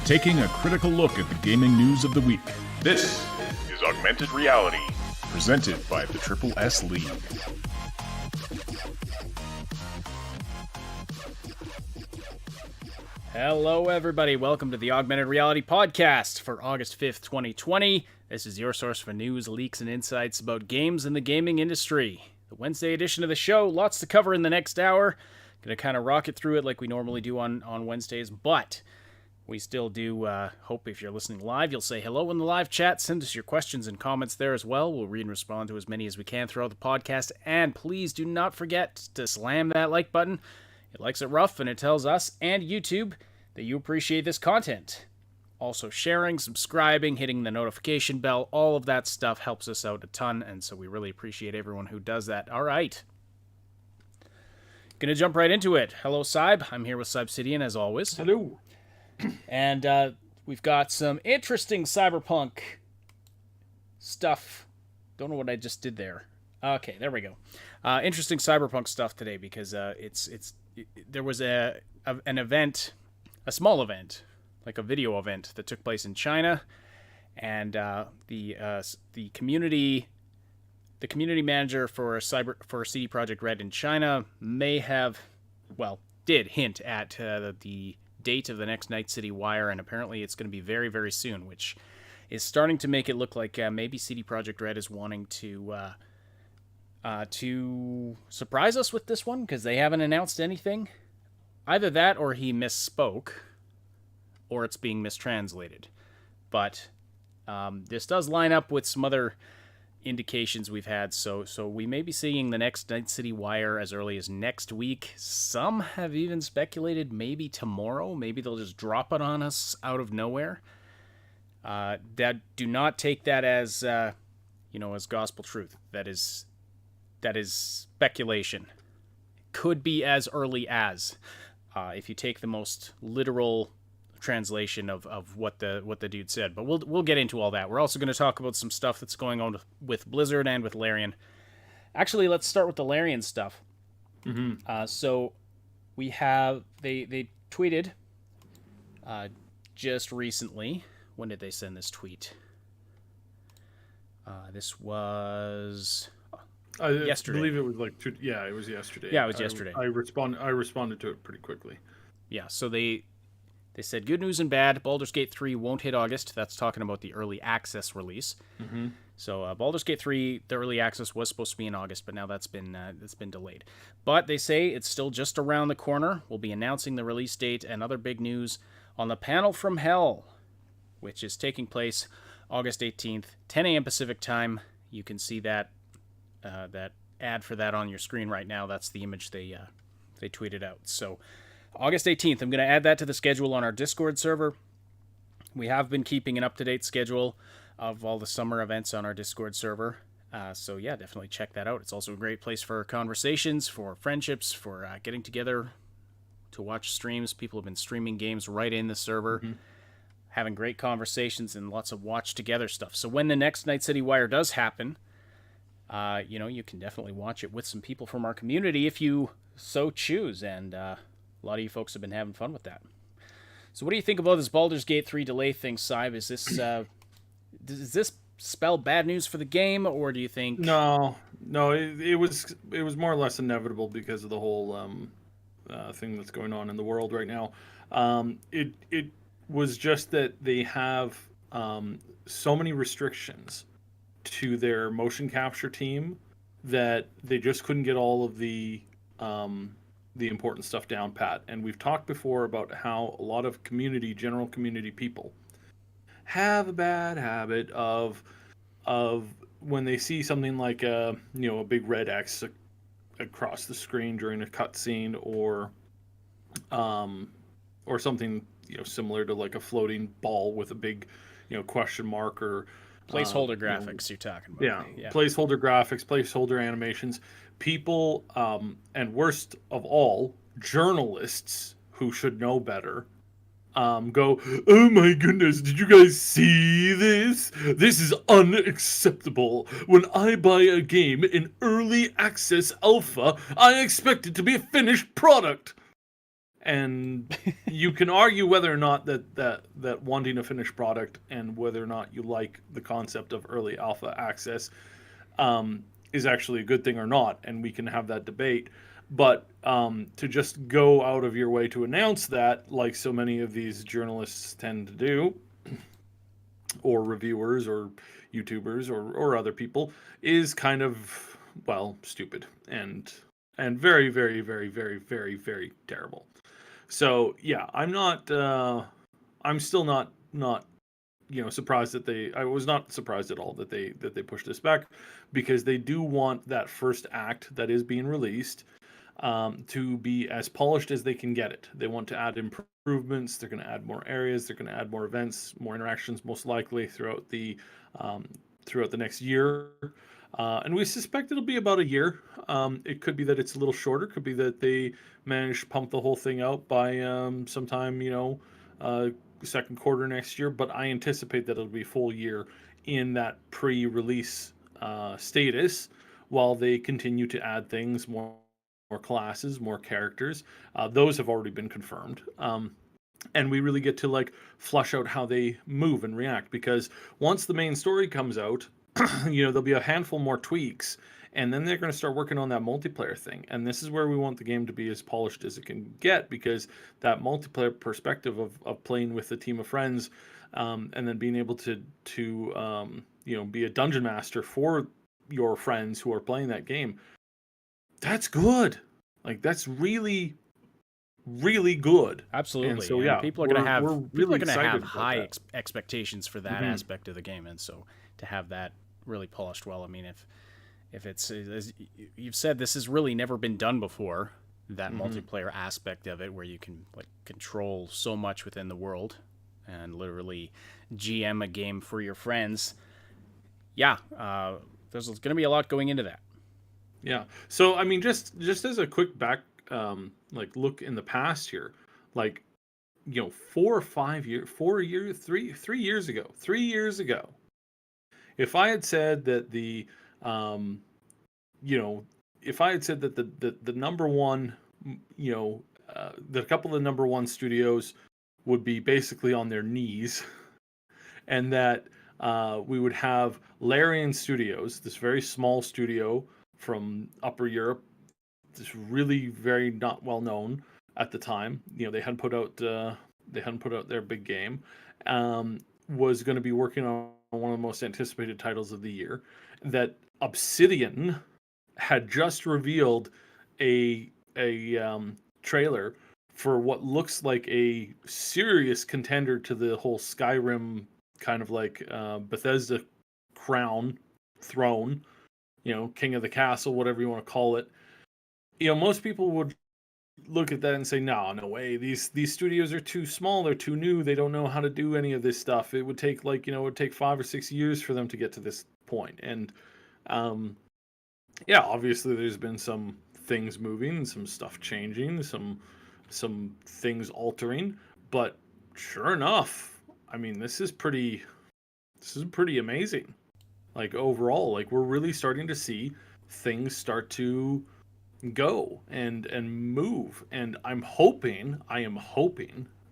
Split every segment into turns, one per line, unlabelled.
taking a critical look at the gaming news of the week. This is Augmented Reality, presented by the Triple S League.
Hello, everybody. Welcome to the Augmented Reality podcast for August 5th, 2020. This is your source for news, leaks, and insights about games and the gaming industry. The Wednesday edition of the show, lots to cover in the next hour. Gonna kind of rocket through it like we normally do on Wednesdays, but we still do hope if you're listening live, you'll say hello in the live chat. Send us your questions and comments there as well. We'll read and respond to as many as we can throughout the podcast. And please do not forget to slam that like button. It likes it rough, and it tells us and YouTube that you appreciate this content. Also sharing, subscribing, hitting the notification bell, all of that stuff helps us out a ton, and so we really appreciate everyone who does that. All right. Gonna jump right into it. Hello, Cyb. I'm here with Cybsidian, as always.
Hello.
And we've got some interesting Cyberpunk stuff. Don't know what I just did there. Okay, there we go. Interesting Cyberpunk stuff today because there was an event, a small event, like a video event that took place in China, and the community manager for CD Projekt Red in China did hint at the date of the next Night City Wire, and apparently it's going to be very, very soon, which is starting to make it look like maybe CD Projekt Red is wanting to surprise us with this one, because they haven't announced anything. Either that, or he misspoke, or it's being mistranslated. But this does line up with some other indications we've had, so we may be seeing the next Night City Wire as early as next week. Some have even speculated maybe tomorrow. Maybe they'll just drop it on us out of nowhere. Do not take that as as gospel truth. That is speculation. Could be as early as, if you take the most literal translation of what the dude said. But we'll get into all that. We're also going to talk about some stuff that's going on with Blizzard and with Larian. Actually, let's start with the Larian stuff.
Mm-hmm.
So we have they tweeted just recently. When did they send this tweet? This was yesterday.
I believe it was it was yesterday.
Yeah, it was yesterday.
I responded to it pretty quickly.
Yeah, so they said good news and bad. Baldur's Gate 3 won't hit August. That's talking about the early access release.
Mm-hmm.
So Baldur's Gate 3, the early access was supposed to be in August, but now that's been delayed. But they say it's still just around the corner. We'll be announcing the release date and other big news on the Panel from Hell, which is taking place August 18th, 10 a.m. Pacific time. You can see that ad for that on your screen right now. That's the image they tweeted out. So August 18th, I'm going to add that to the schedule on our Discord server. We have been keeping an up-to-date schedule of all the summer events on our Discord server. So yeah, definitely check that out. It's also a great place for conversations, for friendships, for getting together to watch streams. People have been streaming games right in the server, having great conversations and lots of watch together stuff. So when the next Night City Wire does happen, you can definitely watch it with some people from our community if you so choose. And a lot of you folks have been having fun with that. So what do you think about this Baldur's Gate 3 delay thing, Cyb? Is this does this spell bad news for the game, or do you think...
No, it was more or less inevitable because of the whole thing that's going on in the world right now. It was just that they have so many restrictions to their motion capture team that they just couldn't get all of the important stuff down pat. And we've talked before about how a lot of general community people have a bad habit of when they see something like a big red X across the screen during a cutscene, or something similar to like a floating ball with a big question mark, or
placeholder graphics you're talking about.
Yeah, placeholder graphics, placeholder animations. People, and worst of all, journalists who should know better, go, oh my goodness, did you guys see this? This is unacceptable. When I buy a game in early access alpha, I expect it to be a finished product. And you can argue whether or not that wanting a finished product and whether or not you like the concept of early alpha access is actually a good thing or not, and we can have that debate. But to just go out of your way to announce that, like so many of these journalists tend to do, or reviewers or YouTubers or other people, is kind of, well, stupid and very, very, very, very, very, very terrible. So yeah, I'm still not surprised that I was not surprised at all that they pushed this back, because they do want that first act that is being released to be as polished as they can get it. They want to add improvements. They're going to add more areas. They're going to add more events, more interactions, most likely throughout the next year. And we suspect it'll be about a year. It could be that it's a little shorter. Could be that they manage to pump the whole thing out by sometime, second quarter next year. But I anticipate that it'll be a full year in that pre-release status, while they continue to add things, more classes, more characters. Those have already been confirmed. And we really get to like flush out how they move and react, because once the main story comes out, there'll be a handful more tweaks, and then they're going to start working on that multiplayer thing. And this is where we want the game to be as polished as it can get, because that multiplayer perspective of playing with a team of friends, and then being able to be a dungeon master for your friends who are playing that game, that's good. Like, that's really, really good.
Absolutely.
And so,
and people are going to have high
expectations
for that aspect of the game, and so to have that really polished well, I mean, if it's, as you've said, this has really never been done before, that multiplayer aspect of it, where you can like control so much within the world and literally GM a game for your friends. Yeah, there's going to be a lot going into that.
Yeah. So I mean, just as a quick back look in the past here, 3 years ago, if I had said that the number one, that a couple of number one studios would be basically on their knees, and that we would have Larian Studios, this very small studio from Upper Europe, this really very not well known at the time. They hadn't put out their big game. Was going to be working on one of the most anticipated titles of the year. That Obsidian had just revealed a trailer for what looks like a serious contender to the whole Skyrim kind of like Bethesda throne, king of the castle, whatever you want to call it. Most people would look at that and say, no way. These studios are too small. They're too new. They don't know how to do any of this stuff. It would take it would take 5 or 6 years for them to get to this point. And obviously there's been some things moving, some stuff changing, some things altering. But sure enough, I mean, this is pretty amazing. Like, overall, like, we're really starting to see things start to go and move, and I am hoping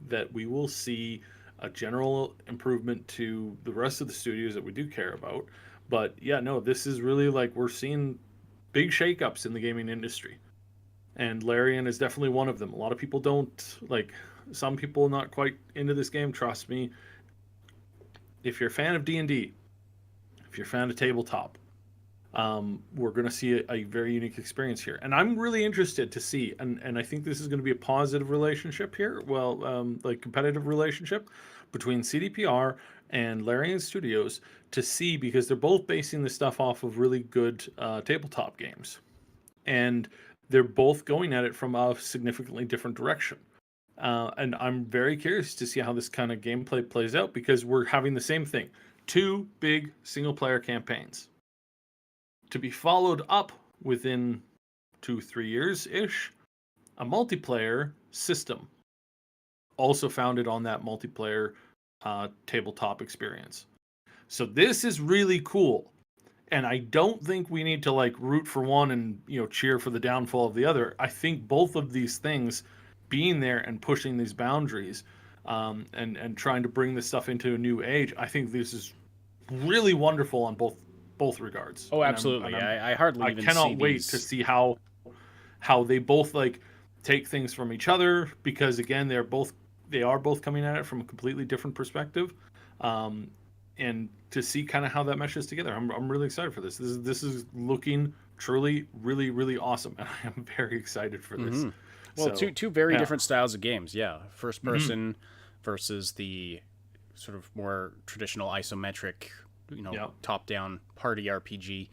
that we will see a general improvement to the rest of the studios that we do care about. But yeah, no, this is really like, we're seeing big shakeups in the gaming industry, and Larian is definitely one of them. A lot of people don't like, some people not quite into this game. Trust me, if you're a fan of D&D, if you're a fan of tabletop, we're going to see a very unique experience here. And I'm really interested to see, and I think this is going to be a positive relationship here, competitive relationship between CDPR and Larian Studios, to see, because they're both basing this stuff off of really good tabletop games. And they're both going at it from a significantly different direction. And I'm very curious to see how this kind of gameplay plays out, because we're having the same thing. 2 big single-player campaigns to be followed up within 2-3 years-ish, a multiplayer system, also founded on that multiplayer tabletop experience. So this is really cool. And I don't think we need to like root for one and cheer for the downfall of the other. I think both of these things being there and pushing these boundaries, and trying to bring this stuff into a new age. I think this is really wonderful on both regards.
Oh, absolutely. I hardly even
cannot
see
wait
these.
to see how they both like take things from each other, because again they are both coming at it from a completely different perspective, and to see kind of how that meshes together. I'm really excited for this. This is looking truly really really awesome, and I am very excited for this.
Well,
So,
two very
yeah.
different styles of games. Yeah, first person versus the sort of more traditional isometric, top down party RPG.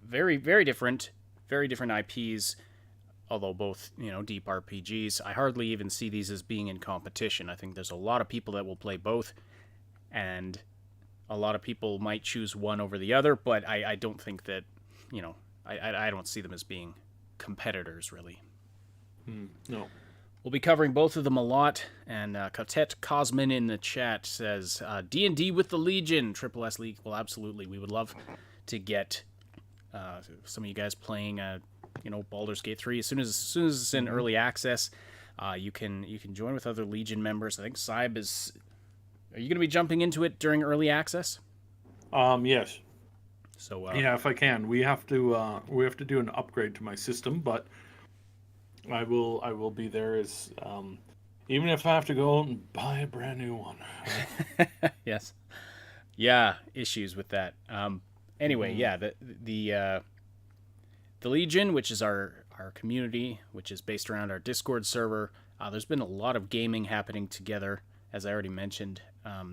Very very different IPs. Although both, deep RPGs, I hardly even see these as being in competition. I think there's a lot of people that will play both, and a lot of people might choose one over the other, but I don't think that, I don't see them as being competitors, really.
No.
We'll be covering both of them a lot, and Kotet Cosmin in the chat says, D&D with the Legion, Triple S League. Well, absolutely. We would love to get some of you guys playing Baldur's Gate 3 as soon as it's in early access. You can join with other Legion members. I think Cyb is. Are you going to be jumping into it during early access?
Yes.
So
yeah, if I can, we have to do an upgrade to my system, but I will be there as even if I have to go out and buy a brand new one.
Yes. Yeah, issues with that. Anyway, yeah, the Legion, which is our community, which is based around our Discord server. There's been a lot of gaming happening together, as I already mentioned.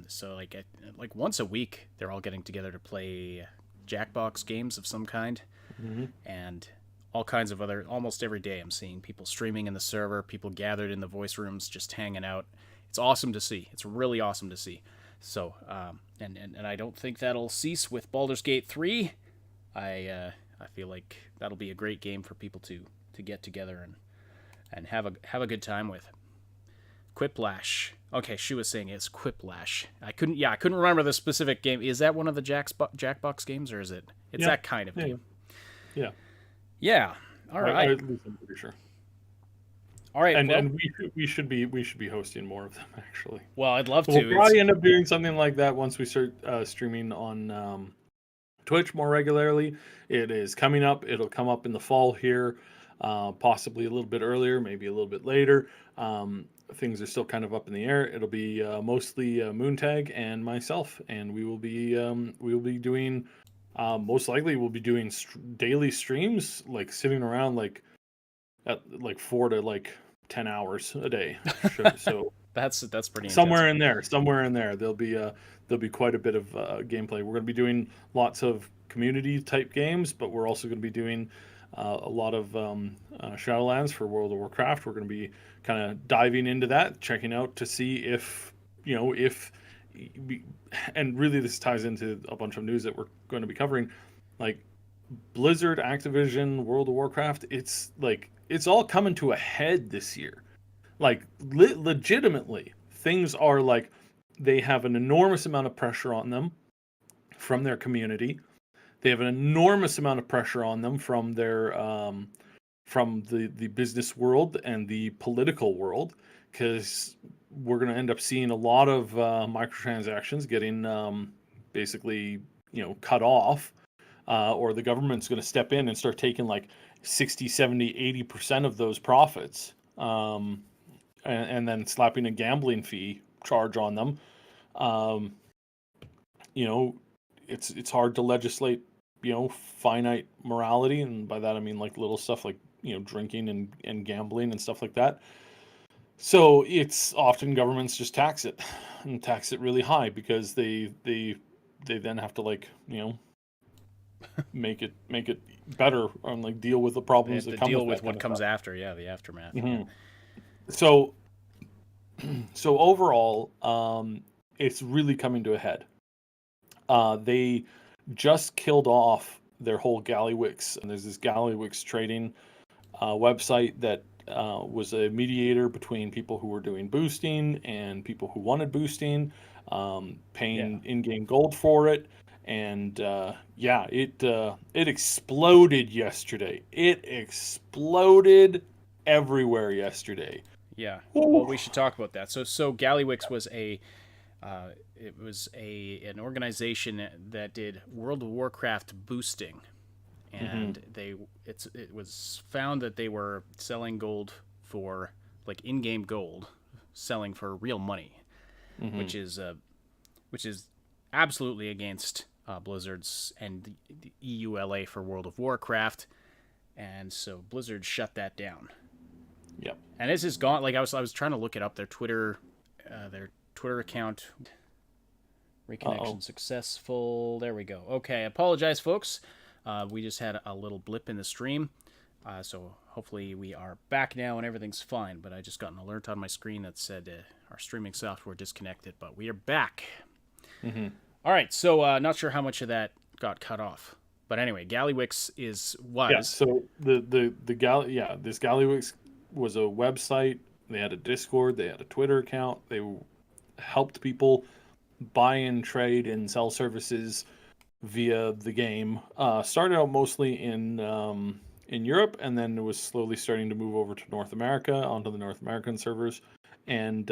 So like once a week, they're all getting together to play Jackbox games of some kind, and all kinds of other. Almost every day, I'm seeing people streaming in the server, people gathered in the voice rooms, just hanging out. It's awesome to see. It's really awesome to see. So, and I don't think that'll cease with Baldur's Gate 3. I feel like that'll be a great game for people to get together and have a good time with. Quiplash. Okay, she was saying it's Quiplash. I couldn't remember the specific game. Is that one of the Jackbox games, or is it? It's that kind of game.
Yeah.
Yeah. All right.
At least I'm pretty sure.
All right.
And we should be hosting more of them, actually.
Well, I'd love to.
We'll probably end up doing something like that once we start streaming on Twitch more regularly. It is coming up. It'll come up in the fall here, possibly a little bit earlier, maybe a little bit later. Things are still kind of up in the air. It'll be mostly Moontag and myself, and we will be doing most likely we'll be doing daily streams, like sitting around at 4 to 10 hours a day. So
that's pretty
somewhere intense. Somewhere in there there'll be quite a bit of gameplay. We're going to be doing lots of community type games, but we're also going to be doing a lot of Shadowlands for World of Warcraft. We're going to be kind of diving into that, checking out to see if and really this ties into a bunch of news that we're going to be covering, like Blizzard, Activision, World of Warcraft. It's all coming to a head this year. Legitimately, things are they have an enormous amount of pressure on them from their community. They have an enormous amount of pressure on them from their from the business world and the political world, because we're going to end up seeing a lot of microtransactions getting basically cut off, or the government's going to step in and start taking 60, 70, 80% of those profits, and then slapping a gambling fee charge on them. It's hard to legislate finite morality, and by that I mean little stuff like drinking and gambling and stuff like that. So it's often governments just tax it really high, because they then have to make it better and deal with the problems that come
deal
with
what comes after. Yeah, the aftermath.
Mm-hmm. So overall, it's really coming to a head. They just killed off their whole Gallywix, and there's this Gallywix trading website that was a mediator between people who were doing boosting and people who wanted boosting, paying in-game gold for it. And it exploded yesterday. It exploded everywhere yesterday.
Yeah.
Ooh.
Well, we should talk about that. So Gallywix was an organization that did World of Warcraft boosting,
Hmm.
and it was found that they were selling gold for like in-game gold, selling for real money,
Hmm.
which is which is absolutely against Blizzard's and the EULA for World of Warcraft, and so Blizzard shut that down.
Yep.
And this is gone. Like I was trying to look it up. Their Twitter account
Uh-oh.
reconnection successful. There we go. Okay, apologize, folks. We just had a little blip in the stream, so hopefully we are back now and everything's fine. But I just got an alert on my screen that said our streaming software disconnected, but we are back.
Hmm.
All right. So not sure how much of that got cut off, but anyway, Gallywix
Yeah.
was
So this Gallywix was a website. They had a Discord. They had a Twitter account. They helped people buy and trade and sell services via the game. Started out mostly in Europe, and then it was slowly starting to move over to North America onto the North American servers, and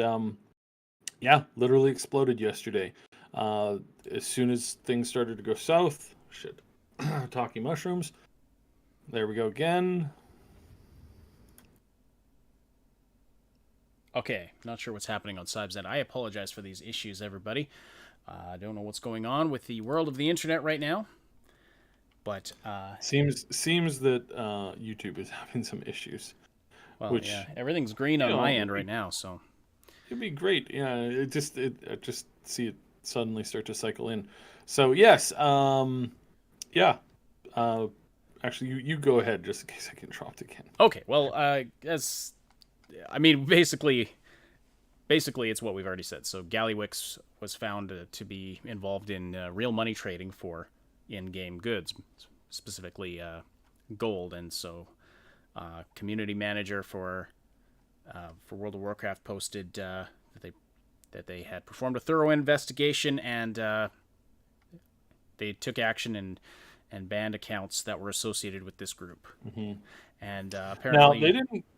yeah, literally exploded yesterday. Uh, as soon as things started to go south, shit, talking mushrooms. There we go again.
okay. Not sure what's happening on Cyb's end. I apologize for these issues, everybody. I don't know what's going on with the world of the internet right now, but
Seems that YouTube is having some issues,
well,
which
yeah, everything's green
you
on my
know
end right now. So
it'd be great. Yeah, I just see it suddenly start to cycle in. So yes, yeah. Uh, actually, you go ahead just in case I get dropped again.
okay, well, as I mean, basically, it's what we've already said. So Gallywix was found to be involved in real money trading for in-game goods, specifically gold, and so community manager for World of Warcraft posted that they had performed a thorough investigation and they took action and banned accounts that were associated with this group.
Hmm.
And
Now
apparently,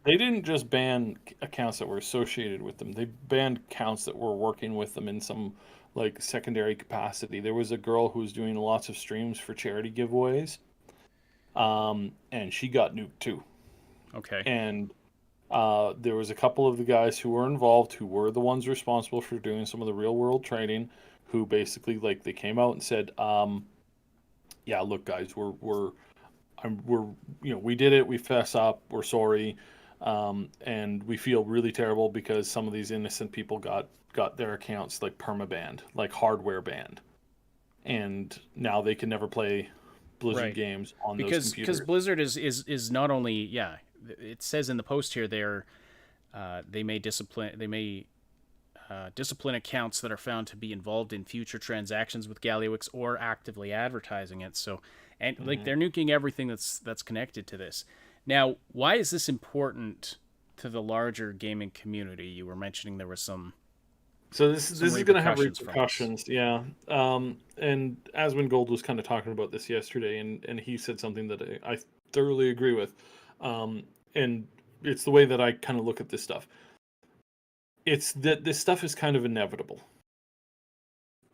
they didn't just ban accounts that were associated with them. They banned accounts that were working with them in some like secondary capacity. There was a girl who was doing lots of streams for charity giveaways, and she got nuked too.
okay,
And there was a couple of the guys who were involved who were the ones responsible for doing some of the real world trading, who basically like they came out and said, "Yeah, look, guys, we're we did it. We fess up. We're sorry, and we feel really terrible because some of these innocent people got their accounts like permabanned, like hardware banned, and now they can never play Blizzard
right.
games on those
Because
computers."
Blizzard is not only, yeah, it says in the post here they may discipline accounts that are found to be involved in future transactions with Gallywix or actively advertising it. So, and like
Mhm.
they're nuking everything that's connected to this. Now, why is this important to the larger gaming community? You were mentioning there was
So this is going to have
repercussions from this.
repercussions, yeah. And Aswin Gold was kind of talking about this yesterday, and he said something that I thoroughly agree with. And it's the way that I kind of look at this stuff. It's that this stuff is kind of inevitable.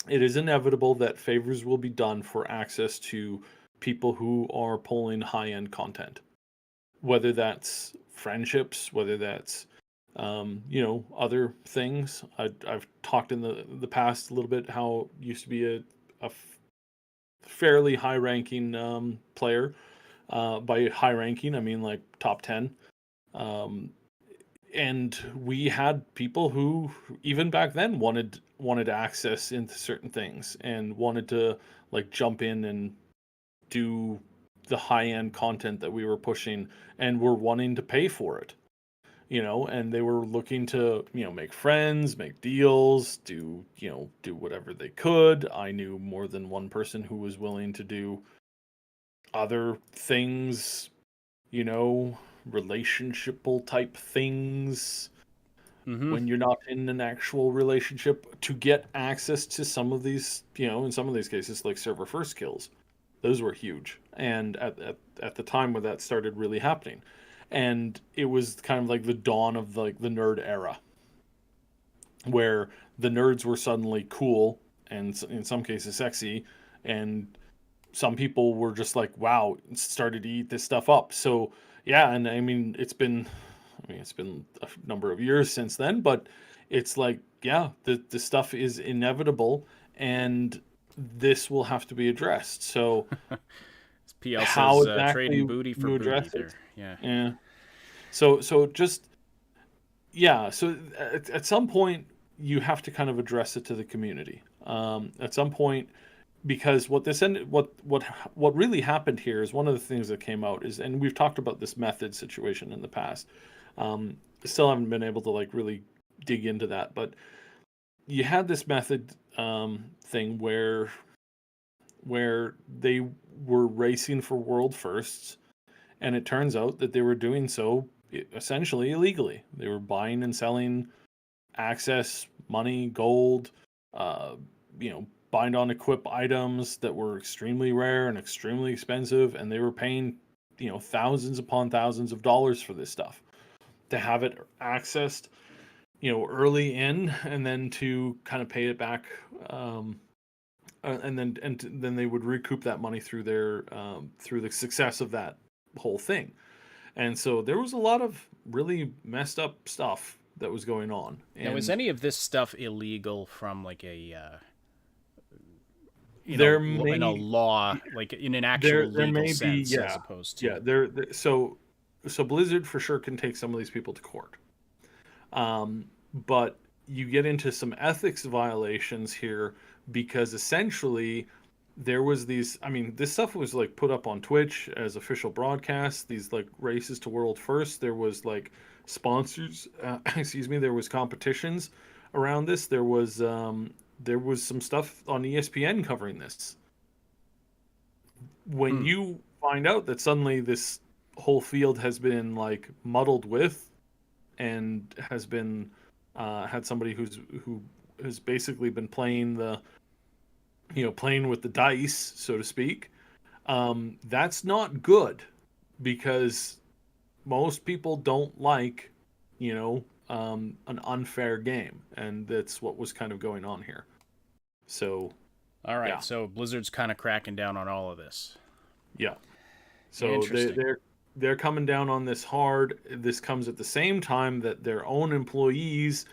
It is inevitable that favors will be done for access to people who are pulling high end content, whether that's friendships, whether that's other things. I've talked in the past a little bit how it used to be a fairly high ranking player. By high ranking, I mean like top 10. Um, and we had people who even back then wanted access into certain things and wanted to like jump in and do the high end content that we were pushing and were wanting to pay for it, and they were looking to, make friends, make deals, do whatever they could. I knew more than one person who was willing to do other things, relationshipal type things
Mm-hmm.
when you're not in an actual relationship to get access to some of these, in some of these cases, like server first kills. Those were huge. And at the time when that started really happening. and it was kind of like the dawn of like the nerd era, where the nerds were suddenly cool and in some cases sexy, and some people were just like, wow, started to eat this stuff up. So yeah, and it's been a number of years since then, but it's like, yeah, the stuff is inevitable, and this will have to be addressed. So
PL
how
says trading
exactly
booty for
you
booty
address
there.
it?
Yeah.
Yeah. So just yeah. So at some point you have to kind of address it to the community. At some point, because what really happened here is one of the things that came out is, and we've talked about this method situation in the past. Um, Still haven't been able to like really dig into that, but you had this method thing where they were racing for world firsts, and it turns out that they were doing so essentially illegally. They were buying and selling access, money, gold, uh, bind on equip items that were extremely rare and extremely expensive, and they were paying, thousands upon thousands of dollars for this stuff to have it accessed, early in, and then to kind of pay it back, and then they would recoup that money through their through the success of that whole thing. And so there was a lot of really messed up stuff that was going on.
Now, is
And
any of this stuff illegal from like a
there
in a
may
law, like in an actual
there
legal
may be,
sense, as
yeah,
opposed
yeah,
to?
so Blizzard for sure can take some of these people to court. But you get into some ethics violations here, because essentially there was these, I mean, this stuff was like put up on Twitch as official broadcasts, these like races to world first. There was like sponsors, excuse me, there was competitions around this. There was some stuff on ESPN covering this. When
Hmm.
you find out that suddenly this whole field has been like muddled with, and has been had somebody who has basically been playing playing with the dice, so to speak, that's not good, because most people don't like, an unfair game, and that's what was kind of going on here. So
All right,
yeah,
so Blizzard's kind of cracking down on all of this.
yeah. So
Interesting.
they're coming down on this hard. This comes at the same time that their own employees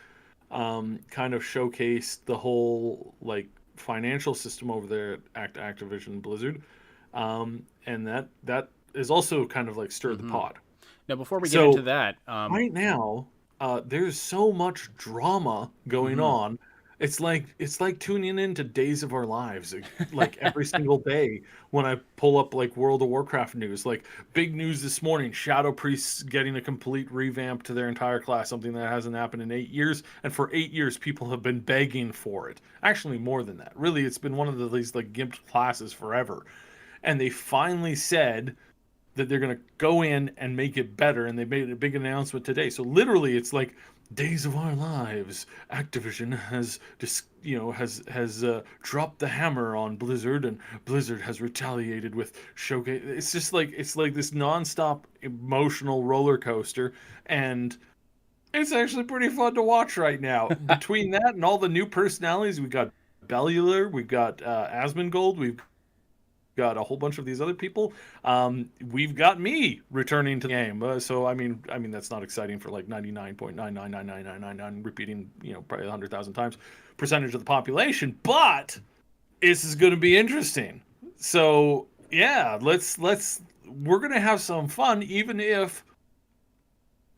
kind of showcased the whole like financial system over there at Activision Blizzard, and that is also kind of like stirred the
Hmm.
pot.
Now, before we get into
So
that,
right now, there's so much drama going
mhm.
on. It's like tuning into Days of Our Lives, like every single day when I pull up like World of Warcraft news. Like big news this morning: Shadow Priests getting a complete revamp to their entire class, something that hasn't happened in 8 years. And for 8 years, people have been begging for it. Actually, more than that. Really, it's been one of these like gimped classes forever. And they finally said that they're going to go in and make it better, and they made a big announcement today. So literally it's like Days of Our Lives, Activision has just has dropped the hammer on Blizzard, and Blizzard has retaliated with showcase. It's like this nonstop emotional roller coaster, and it's actually pretty fun to watch right now. Between that and all the new personalities, we got Bellular, we've got Asmongold, we've got a whole bunch of these other people. We've got me returning to the game. So I mean that's not exciting for like 99.9999999 repeating, probably 100,000 times percentage of the population, but this is going to be interesting. So yeah, we're going to have some fun, even if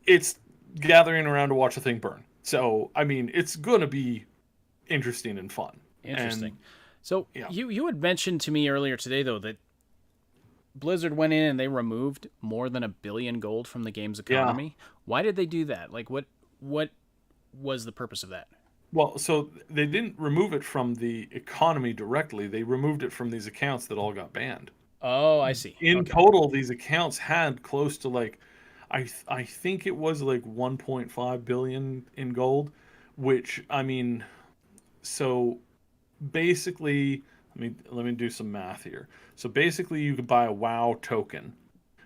it's gathering around to watch a thing burn. So I mean, it's going to be interesting and fun.
Interesting.
And
So
yeah,
you had mentioned to me earlier today, though, that Blizzard went in and they removed more than 1 billion gold from the game's
yeah.
economy. Why did they do that? Like, what was the purpose of that?
Well, so they didn't remove it from the economy directly. They removed it from these accounts that all got banned.
Oh, I see.
In
Okay.
total, these accounts had close to like, I think it was like 1.5 billion in gold, which I mean, so basically, let me do some math here. So basically, you could buy a WoW token,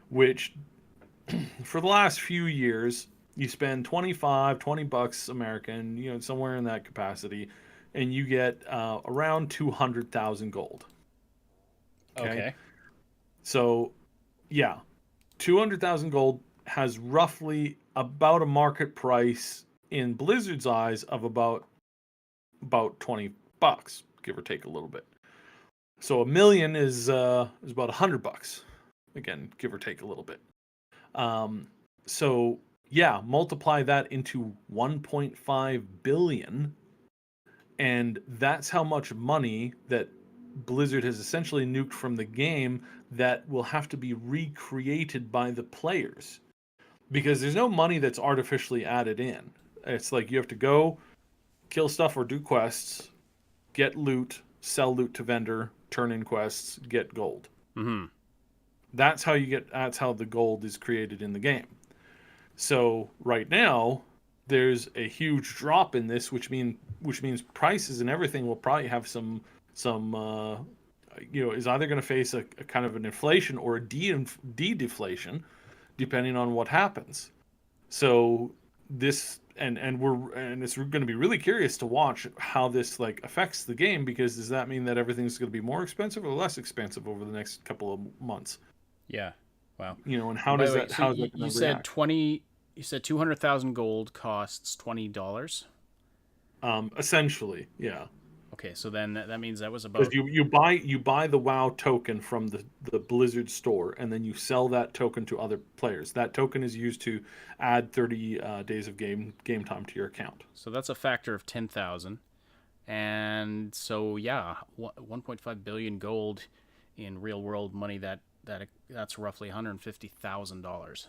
which for the last few years, you spend 25, $20 American, somewhere in that capacity, and you get around 200,000 gold. Okay.
Okay.
So, yeah, 200,000 gold has roughly about a market price in Blizzard's eyes of about $20, give or take a little bit. So a million is about $100, again, give or take a little bit. So yeah, multiply that into 1.5 billion, and that's how much money that Blizzard has essentially nuked from the game that will have to be recreated by the players, because there's no money that's artificially added in. It's like you have to go kill stuff or do quests, get loot, sell loot to vendor, turn in quests, get gold.
Mm-hmm.
That's how the gold is created in the game. So right now, there's a huge drop in this, which means prices and everything will probably have some is either going to face a kind of an inflation or a de-deflation, depending on what happens. So this and it's going to be really curious to watch how this like affects the game, because does that mean that everything's going to be more expensive or less expensive over the next couple of months?
Yeah. Wow.
And how
By
does
the way,
that
so
how is
you,
that going
you
to
said
react?
20. You said 200,000 gold costs $20.
Essentially, yeah.
Okay, so then that means that was
Because
about.
you buy the WoW token from the Blizzard store, and then you sell that token to other players. That token is used to add 30 days of game time to your account.
So that's a factor of 10,000. And so yeah, 1.5 billion gold in real world money, that's roughly $150,000.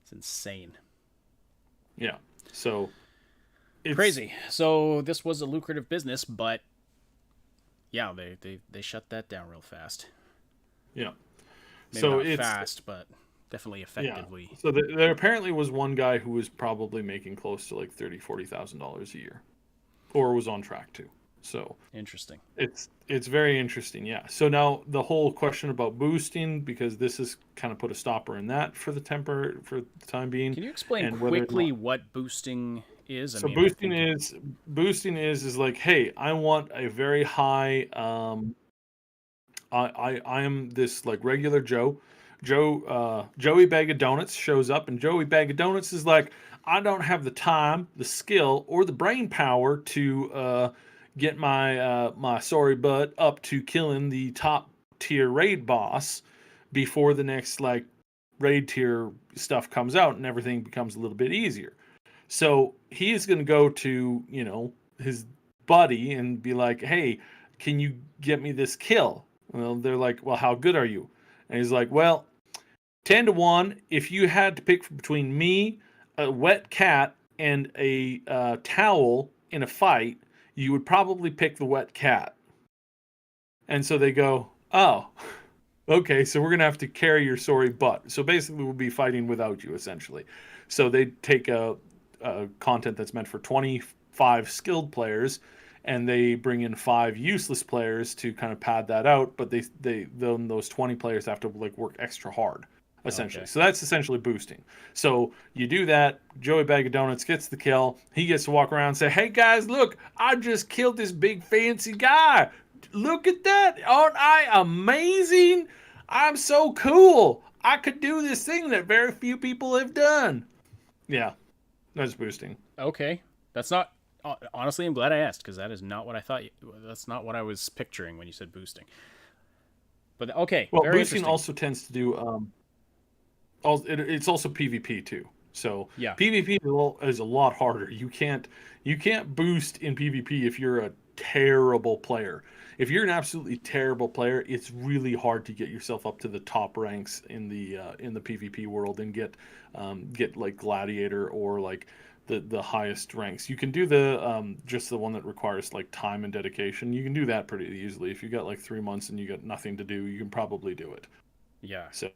It's insane.
Yeah. So it's
Crazy. So this was a lucrative business, but yeah, they shut that down real fast.
yeah.
Maybe
So
not
it's
fast, but definitely
yeah.
effectively.
So there apparently was one guy who was probably making close to like $40,000 a year, or was on track to. So
Interesting.
it's very interesting, yeah. So now the whole question about boosting, because this has kind of put a stopper in that for the time being,
Can you explain
and whether or not.
quickly what boosting is? I
So
mean, I think.
boosting is like, hey, I want a very high. I am this like regular Joey Bag of Donuts shows up, and Joey Bag of Donuts is like, I don't have the time, the skill, or the brain power to get my sorry butt up to killing the top tier raid boss before the next like raid tier stuff comes out and everything becomes a little bit easier. So he's going to go to, his buddy and be like, hey, can you get me this kill? Well, they're like, well, how good are you? And he's like, well, 10 to 1. If you had to pick between me, a wet cat, and a towel in a fight, you would probably pick the wet cat. And so they go, oh, okay, so we're going to have to carry your sorry butt. So basically, we'll be fighting without you, essentially. So they take a content that's meant for 25 skilled players, and they bring in 5 useless players to kind of pad that out. But then those 20 players have to like work extra hard, essentially.
Okay.
So that's essentially boosting. So you do that. Joey Bag of Donuts gets the kill. He gets to walk around and say, "Hey guys, look! I just killed this big fancy guy. Look at that! Aren't I amazing? I'm so cool. I could do this thing that very few people have done." Yeah, that's boosting.
Okay, that's not. Honestly, I'm glad I asked, because that is not what I thought. That's not what I was picturing when you said boosting. But okay,
Well,
very
boosting
interesting.
also tends to do. It's also PvP too. So
Yeah.
PvP is a lot harder. You can't boost in PvP if you're a terrible player. If you're an absolutely terrible player, it's really hard to get yourself up to the top ranks in the PvP world and get like gladiator or like the highest ranks. You can do the just the one that requires like time and dedication. You can do that pretty easily. If you got like 3 months and you got nothing to do, you can probably do it.
Yeah.
So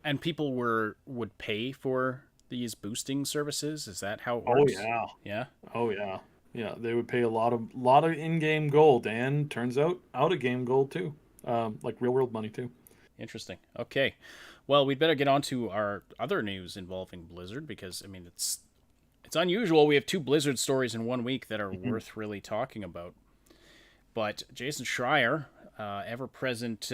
And people would pay for these boosting services. Is that how it
oh
works?
yeah.
Yeah.
Oh yeah. Yeah, they would pay a lot of in-game gold, and turns out of-game gold too. Like real world money too.
Interesting. Okay. Well, we'd better get on to our other news involving Blizzard because I mean it's unusual. We have two Blizzard stories in 1 week that are worth really talking about. But Jason Schreier, ever present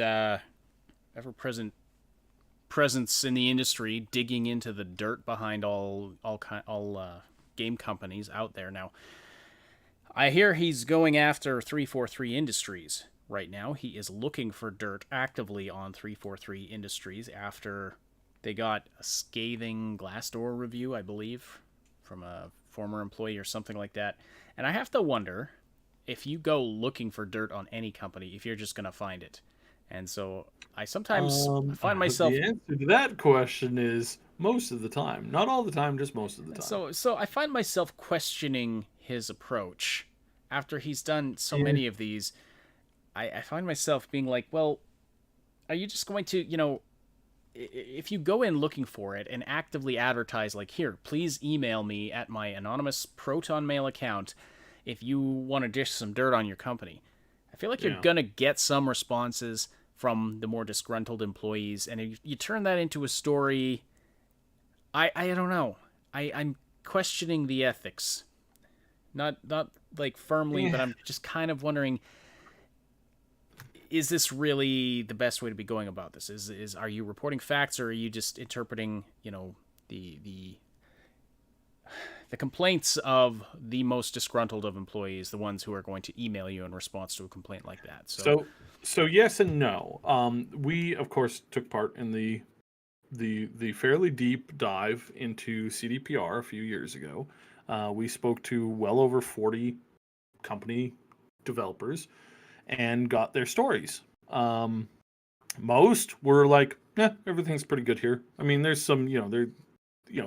presence in the industry, digging into the dirt behind all game companies out there now. I hear he's going after 343 Industries right now. He is looking for dirt actively on 343 Industries after they got a scathing Glassdoor review, I believe, from a former employee or something like that. And I have to wonder if you go looking for dirt on any company, if you're just going to find it. And so I sometimes find myself...
The answer to that question is most of the time. Not all the time, just most of the time.
So I find myself questioning his approach. After he's done so many of these, I find myself being like, well, are you just going to, if you go in looking for it and actively advertise, like, here, please email me at my anonymous Proton Mail account if you want to dish some dirt on your company. I feel like you're going to get some responses from the more disgruntled employees, and if you turn that into a story, I don't know. I'm questioning the ethics. Not like firmly, but I'm just kind of wondering, is this really the best way to be going about this? Is are you reporting facts, or are you just interpreting, the complaints of the most disgruntled of employees, the ones who are going to email you in response to a complaint like that?
So yes and no. We of course took part in the fairly deep dive into CDPR a few years ago. We spoke to well over 40 company developers and got their stories. Most were like, everything's pretty good here. I mean, there's some,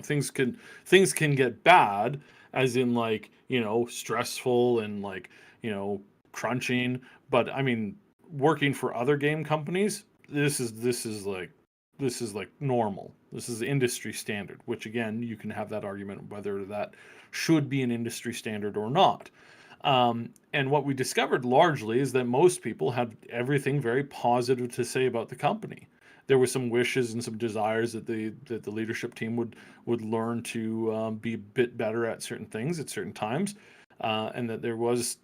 things can get bad, as in like, stressful and like, crunching. But I mean, working for other game companies, this is like normal. This is industry standard, which again, you can have that argument whether that should be an industry standard or not. And what we discovered largely is that most people had everything very positive to say about the company. There were some wishes and some desires that the leadership team would learn to be a bit better at certain things at certain times. And that there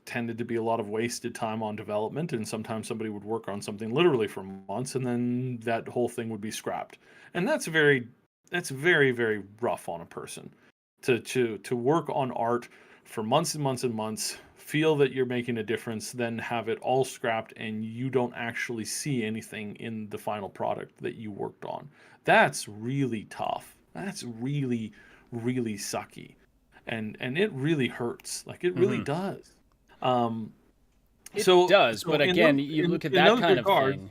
tended to be a lot of wasted time on development, and sometimes somebody would work on something literally for months, and then that whole thing would be scrapped. And that's very, very rough on a person to work on art for months and months and months, feel that you're making a difference, then have it all scrapped, and you don't actually see anything in the final product that you worked on. That's really tough. That's really, really sucky. And it really hurts. Like, it really does.
It does, but again, you look at that kind of thing.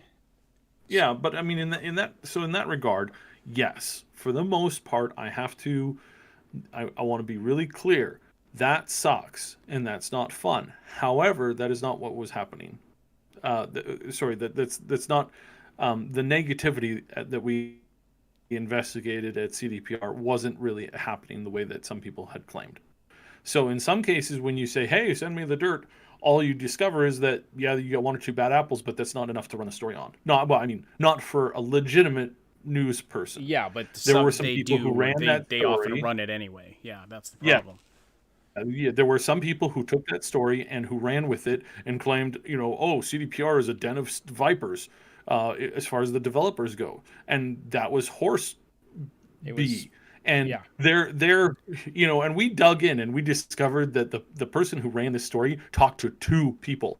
Yeah, but I mean, in that regard, yes, for the most part, I want to be really clear. That sucks, and that's not fun. However, that is not what was happening. That's not the negativity that we investigated at CDPR wasn't really happening the way that some people had claimed. So in some cases, when you say, hey, send me the dirt, all you discover is that, you got one or two bad apples, but that's not enough to run a story on. Not for a legitimate news person.
Yeah, but
there were some people who ran that story.
They often run it anyway. Yeah, that's the problem.
Yeah, there were some people who took that story and who ran with it and claimed, CDPR is a den of vipers as far as the developers go. And that was horse B. And they're and we dug in and we discovered that the person who ran this story talked to two people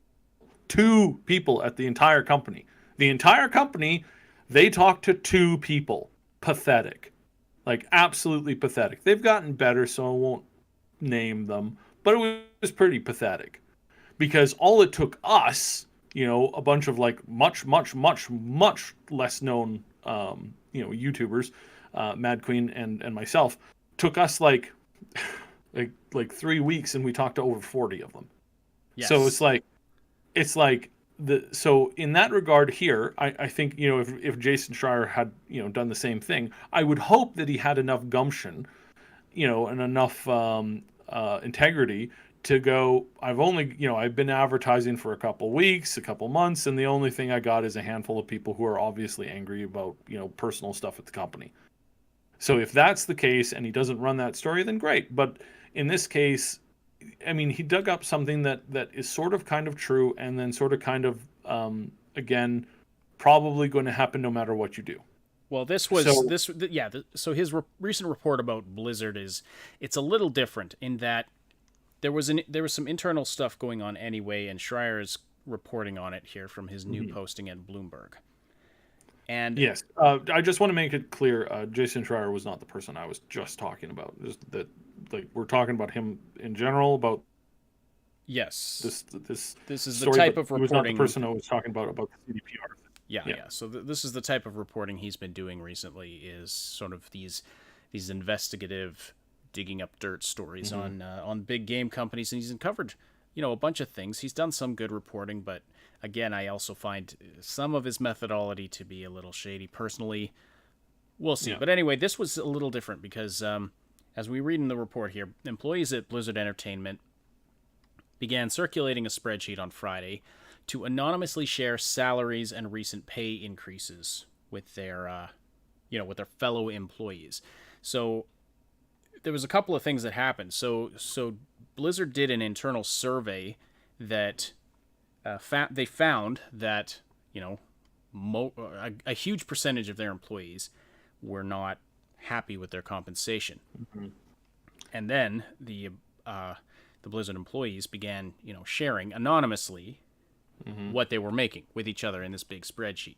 at the entire company. The entire company, they talked to two people. Pathetic. Like, absolutely pathetic. They've gotten better, so I won't name them, but it was pretty pathetic, because all it took us, a bunch of like much less known YouTubers, Mad Queen and myself, took us like 3 weeks, and we talked to over 40 of them. Yes. So so in that regard here, I think, if Jason Schreier had, done the same thing, I would hope that he had enough gumption, and enough integrity to go, I've been advertising for a couple weeks, a couple months, and the only thing I got is a handful of people who are obviously angry about, personal stuff at the company. So if that's the case and he doesn't run that story, then great. But in this case, I mean, he dug up something that is sort of kind of true, and then sort of kind of, again, probably going to happen no matter what you do.
Well, so his recent report about Blizzard it's a little different in that there was some internal stuff going on anyway, and Schreier's reporting on it here from his new posting at Bloomberg. And
yes, I just want to make it clear, Jason Schreier was not the person I was just talking about. Just that, like, we're talking about him in general, about
yes,
this
is
story,
the type of
reporting. He was not the person I was talking about the CDPR.
Yeah. So this is the type of reporting he's been doing recently, is sort of these investigative, digging up dirt stories on big game companies, and he's uncovered, a bunch of things. He's done some good reporting, but again, I also find some of his methodology to be a little shady. Personally, we'll see. Yeah. But anyway, this was a little different because, as we read in the report here, employees at Blizzard Entertainment began circulating a spreadsheet on Friday to anonymously share salaries and recent pay increases with their, with their fellow employees. So there was a couple of things that happened. So Blizzard did an internal survey that they found that a huge percentage of their employees were not happy with their compensation, and then the Blizzard employees began sharing anonymously what they were making with each other in this big spreadsheet.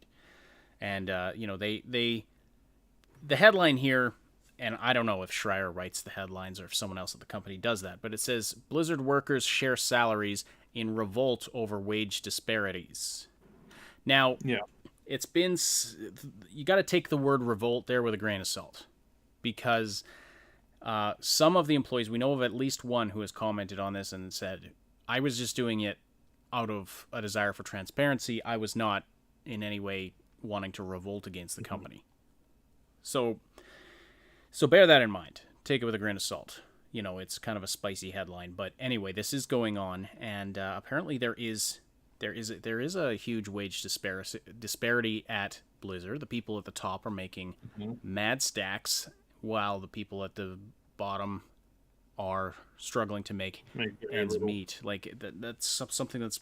And, the headline here, and I don't know if Schreier writes the headlines or if someone else at the company does that, but it says, Blizzard workers share salaries in revolt over wage disparities. Now, it's been, you got to take the word revolt there with a grain of salt, because some of the employees, we know of at least one who has commented on this and said, I was just doing it out of a desire for transparency. I was not in any way wanting to revolt against the company. So bear that in mind. Take it with a grain of salt. It's kind of a spicy headline, but anyway, this is going on, and apparently there is a huge wage disparity at Blizzard. The people at the top are making mad stacks, while the people at the bottom are struggling to make ends meet. Like that's something that's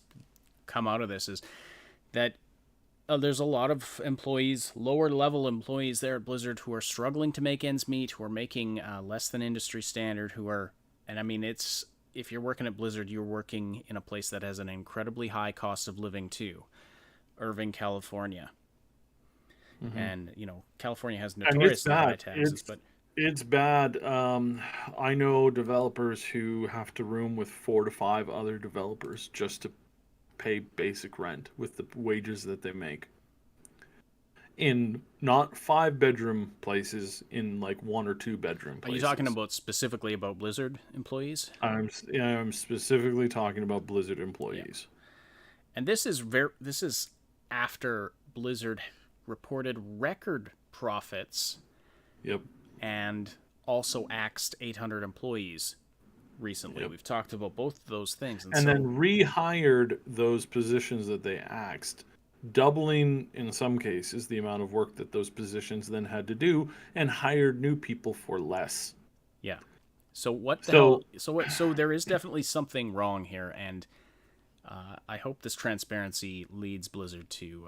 come out of this, is that there's a lot of employees, lower level employees there at Blizzard, who are struggling to make ends meet, who are making less than industry standard, and I mean, if you're working at Blizzard, you're working in a place that has an incredibly high cost of living too. Irving, California. And, California has notoriously high taxes, but
it's bad. I know developers who have to room with 4 to 5 other developers just to pay basic rent with the wages that they make. In not 5-bedroom places, in like 1 or 2 bedroom places.
Are you talking about specifically about Blizzard employees?
I'm specifically talking about Blizzard employees.
Yeah. And this is after Blizzard reported record profits.
Yep.
And also axed 800 employees recently. Yep. We've talked about both of those things.
And then rehired those positions that they axed, doubling, in some cases, the amount of work that those positions then had to do, and hired new people for less.
Yeah. So what the hell? So there is definitely something wrong here, and I hope this transparency leads Blizzard to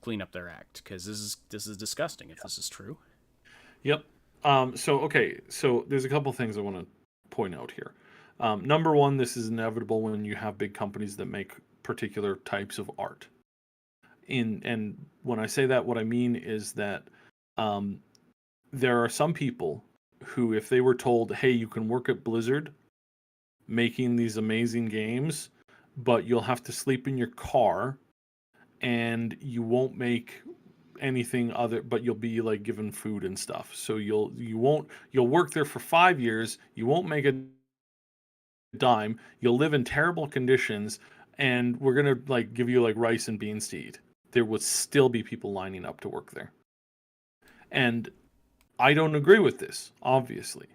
clean up their act, because this is disgusting if this is true.
Yep. So there's a couple things I want to point out here. Number one, this is inevitable when you have big companies that make particular types of art. And when I say that, what I mean is that there are some people who, if they were told, hey, you can work at Blizzard making these amazing games, but you'll have to sleep in your car and you won't make anything other, but you'll be like given food and stuff. So you'll work there for 5 years, you won't make a dime, you'll live in terrible conditions, and we're gonna like give you like rice and beans to eat. There would still be people lining up to work there. And I don't agree with this, obviously.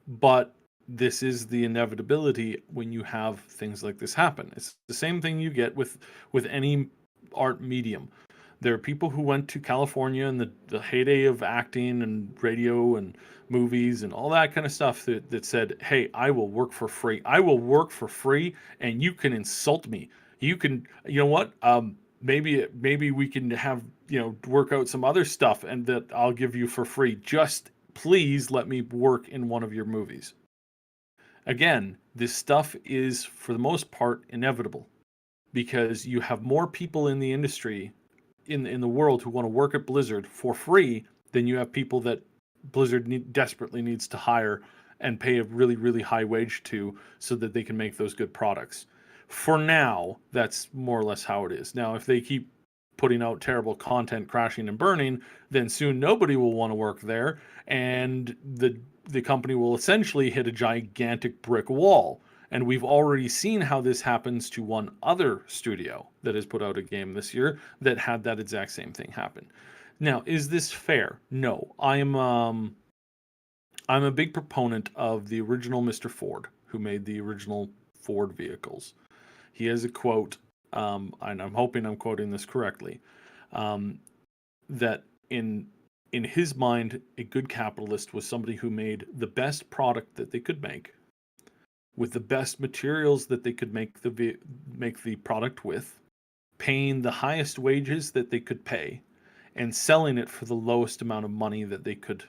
But this is the inevitability when you have things like this happen. It's the same thing you get with any art medium. There are people who went to California in the heyday of acting and radio and movies and all that kind of stuff that said, hey, I will work for free. I will work for free and you can insult me. You can, you know what? Maybe we can have, work out some other stuff and that I'll give you for free. Just please let me work in one of your movies. Again, this stuff is for the most part inevitable because you have more people in the industry in the world who want to work at Blizzard for free than you have people that Blizzard desperately needs to hire and pay a really, really high wage to so that they can make those good products. For now, that's more or less how it is. Now, if they keep putting out terrible content, crashing and burning, then soon nobody will want to work there, and the company will essentially hit a gigantic brick wall. And we've already seen how this happens to one other studio that has put out a game this year that had that exact same thing happen. Now, is this fair? No. I'm a big proponent of the original Mr. Ford, who made the original Ford vehicles. He has a quote, and I'm hoping I'm quoting this correctly, that in his mind, a good capitalist was somebody who made the best product that they could make, with the best materials that they could make the product with, paying the highest wages that they could pay, and selling it for the lowest amount of money that they could,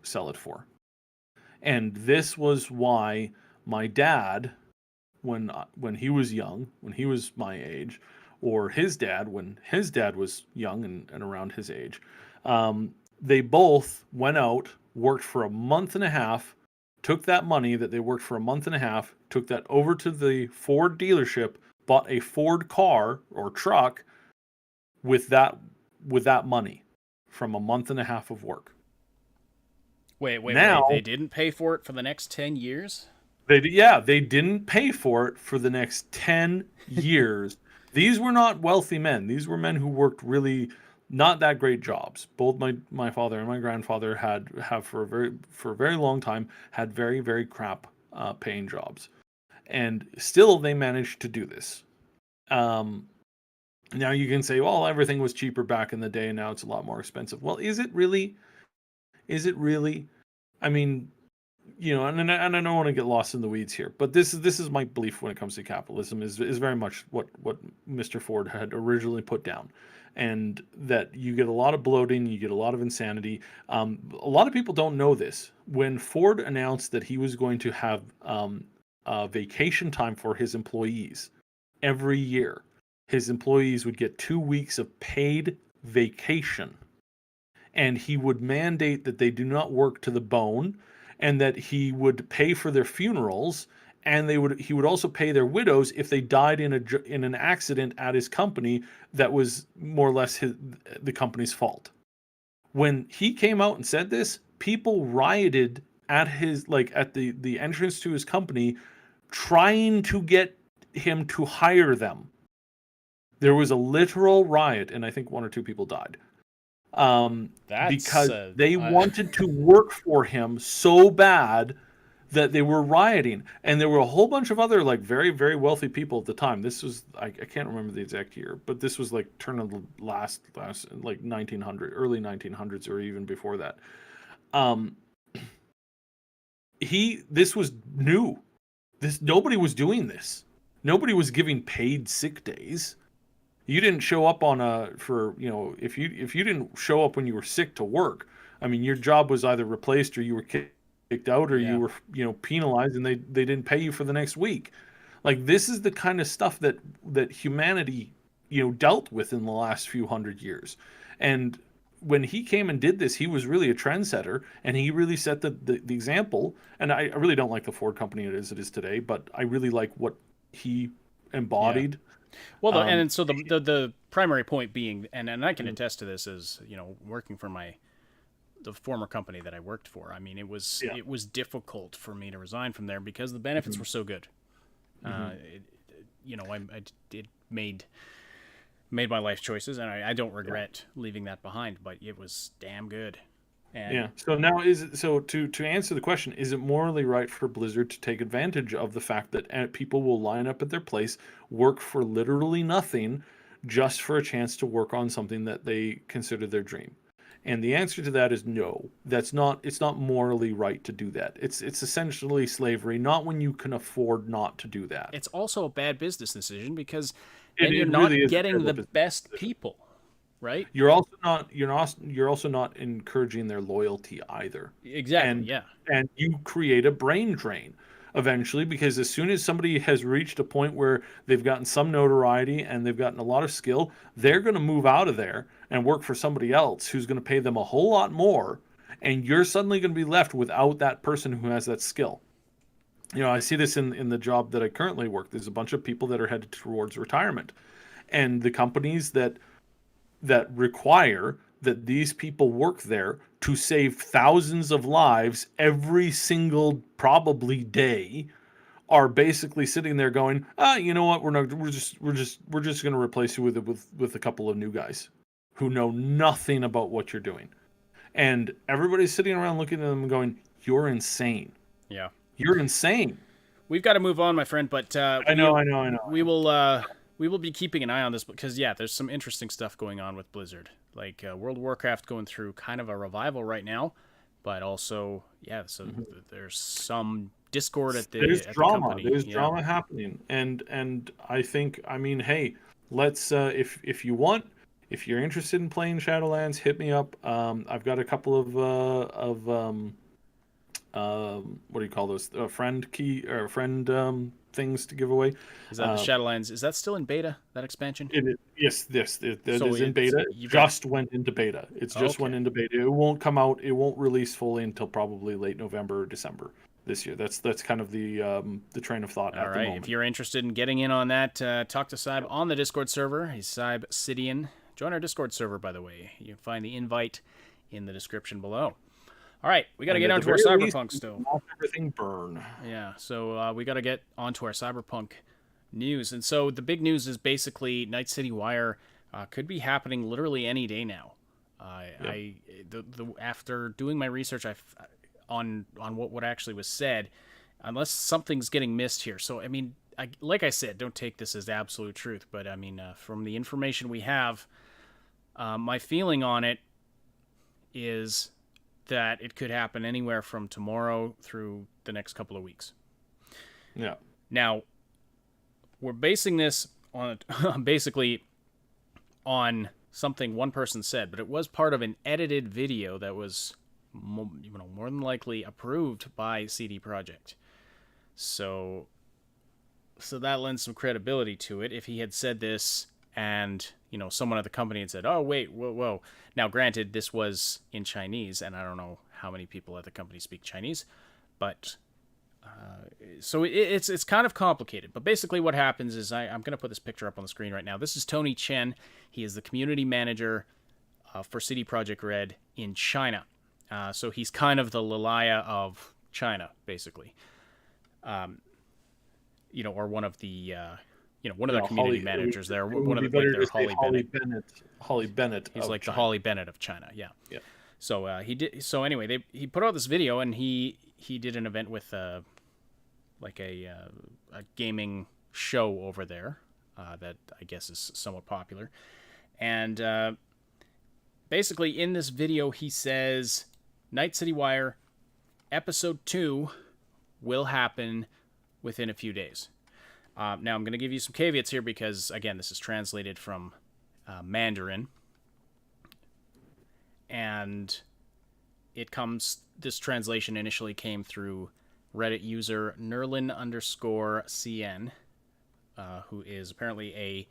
sell it for. And this was why my dad, when he was young, when he was my age, or his dad when his dad was young and around his age, they both went out, worked for a month and a half, took that money that they worked for a month and a half, took that over to the Ford dealership, bought a Ford car or truck with that money from a month and a half of work.
Wait. They didn't pay for it for the next 10 years?
They didn't pay for it for the next 10 years. These were not wealthy men. These were men who worked really not that great jobs. Both my father and my grandfather have for a very long time had very, very crap paying jobs, and still they managed to do this. Now you can say, well, everything was cheaper back in the day, and now it's a lot more expensive. Well, is it really? Is it really? I mean, and I don't want to get lost in the weeds here, but this is my belief when it comes to capitalism is very much what Mr. Ford had originally put down, and that you get a lot of bloating, you get a lot of insanity. A lot of people don't know this. When Ford announced that he was going to have vacation time for his employees every year, his employees would get 2 weeks of paid vacation, and he would mandate that they do not work to the bone, and that he would pay for their funerals, and he would also pay their widows if they died in an accident at his company that was more or less the company's fault. When he came out and said this, people rioted at the entrance to his company, trying to get him to hire them. There was a literal riot, and I think 1 or 2 people died. Because they wanted to work for him so bad that they were rioting. And there were a whole bunch of other very, very wealthy people at the time. This was, I can't remember the exact year, but this was turn of the last 1900, early 1900s, or even before that. This was new. Nobody was doing this. Nobody was giving paid sick days. You didn't show up if you didn't show up when you were sick to work, I mean, your job was either replaced or you were kicked out, or you were penalized, and they didn't pay you for the next week. This is the kind of stuff that humanity dealt with in the last few hundred years. And when he came and did this, he was really a trendsetter, and he really set the example. And I really don't like the Ford company as it is today, but I really like what he embodied.
Yeah. Well, and so the primary point being, and I can attest to this, is working for the former company that I worked for. I mean, it was difficult for me to resign from there because the benefits were so good. I made my life choices, and I don't regret leaving that behind. But it was damn good. And
Yeah. So now to answer the question, is it morally right for Blizzard to take advantage of the fact that people will line up at their place, work for literally nothing, just for a chance to work on something that they consider their dream? And the answer to that is no. That's not. It's not morally right to do that. It's essentially slavery. Not when you can afford not to do that.
it's also a bad business decision because
It,
then you're
it really
not
is a
getting
terrible
the
business
best
decision.
people, right?
You're also not encouraging their loyalty either.
Exactly.
And
Yeah.
and you create a brain drain eventually, because as soon as somebody has reached a point where they've gotten some notoriety and they've gotten a lot of skill, they're going to move out of there and work for somebody else who's going to pay them a whole lot more, and you're suddenly going to be left without that person who has that skill. I see this in the job that I currently work. There's a bunch of people that are headed towards retirement, and the companies that require that these people work there to save thousands of lives every single probably day are basically sitting there going, you know what, we're just going to replace you with a couple of new guys who know nothing about what you're doing. And everybody's sitting around looking at them and going, you're insane.
Yeah.
You're insane.
We've got to move on, my friend, but
I know.
we will be keeping an eye on this because there's some interesting stuff going on with Blizzard. Like World of Warcraft going through kind of a revival right now, but also there's some discord at
There's
the
drama.
company.
There's drama happening, and I think, I mean, hey, let's if you want, if you're interested in playing Shadowlands, hit me up. I've got a couple of what do you call those? Friend key or friend things to give away.
Is that the Shadowlands? Is that still in beta? That expansion?
Yes, that
So
is in beta. Went into beta. It's just went into beta. It won't come out. It won't release fully until probably late November or December this year. That's kind of the train of thought at the moment.
If you're interested in getting in on that, talk to Cyb on the Discord server. He's Cybsidian. Join our Discord server, by the way. You can find the invite in the description below. All right, we got to get onto our Cyberpunk still.
Not everything burn.
Yeah, so we got to get onto our Cyberpunk news. And so the big news is basically Night City Wire could be happening literally any day now. After doing my research on what actually was said, unless something's getting missed here. So, I mean, like I said, don't take this as absolute truth. But, I mean, from the information we have, my feeling on it is that it could happen anywhere from tomorrow through the next couple of weeks.
Yeah.
Now, we're basing this on basically on something one person said, but it was part of an edited video that was more than likely approved by CD Projekt. So that lends some credibility to it. If he had said this and someone at the company had said, "Oh wait, whoa." Now, granted, this was in Chinese, and I don't know how many people at the company speak Chinese, but so it's kind of complicated. But basically, what happens is I'm going to put this picture up on the screen right now. This is Tony Chen. He is the community manager for CD Projekt Red in China. So he's kind of the Lalaya of China, basically. Or one of the one of their community managers there. One of their
Holly Bennett.
He's like China. The Holly Bennett of China. Yeah.
Yeah.
So he did. So anyway, he put out this video, and he did an event with a gaming show over there that I guess is somewhat popular. And basically, in this video, he says, "Night City Wire, Episode 2 will happen within a few days." Now, I'm going to give you some caveats here because, again, this is translated from Mandarin. And this translation initially came through Reddit user Nerlin_CN, who is apparently a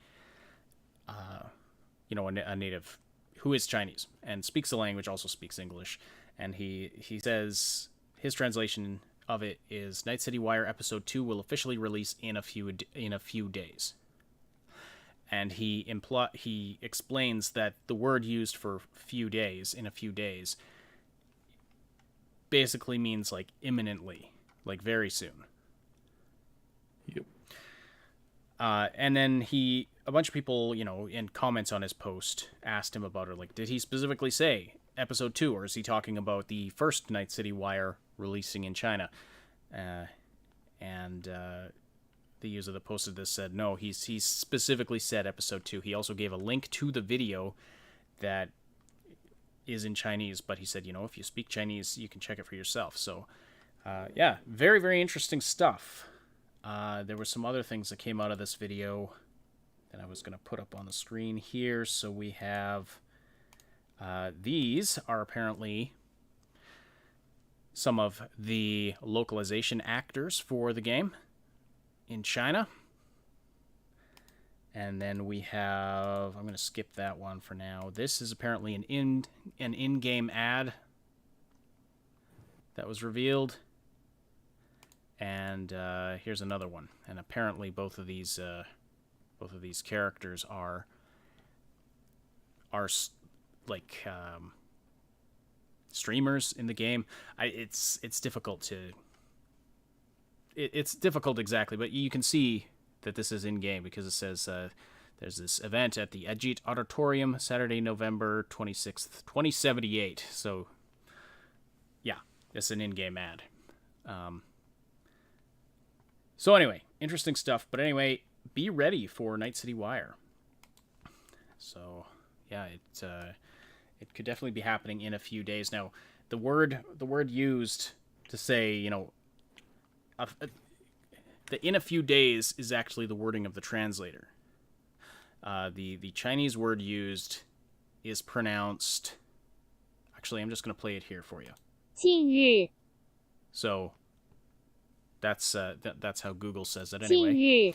native who is Chinese and speaks the language, also speaks English. And he says his translation of it is Night City Wire Episode 2 will officially release in a few days. And he explains that the word used for in a few days, basically means like imminently, like very soon.
Yep.
And then a bunch of people, in comments on his post asked him about it. Like, did he specifically say episode 2, or is he talking about the first Night City Wire releasing in China? And the user that posted this said no, he specifically said episode 2. He also gave a link to the video that is in Chinese, but he said, if you speak Chinese, you can check it for yourself. So, yeah, very, very interesting stuff. There were some other things that came out of this video that I was going to put up on the screen here. So we have, these are apparently some of the localization actors for the game in China. And then we have, I'm going to skip that one for now. This is apparently an in-game ad that was revealed. And here's another one. And apparently both of these characters are like streamers in the game. It's difficult to. It's difficult exactly, but you can see that this is in game because it says there's this event at the Ajit Auditorium, Saturday, November 26th, 2078. So, yeah, it's an in-game ad. So anyway, interesting stuff. But anyway, be ready for Night City Wire. So, yeah, it could definitely be happening in a few days. Now, the word used to say, the in a few days is actually the wording of the translator. The Chinese word used is pronounced. Actually, I'm just going to play it here for you.
近日
So that's how Google says it anyway.
近日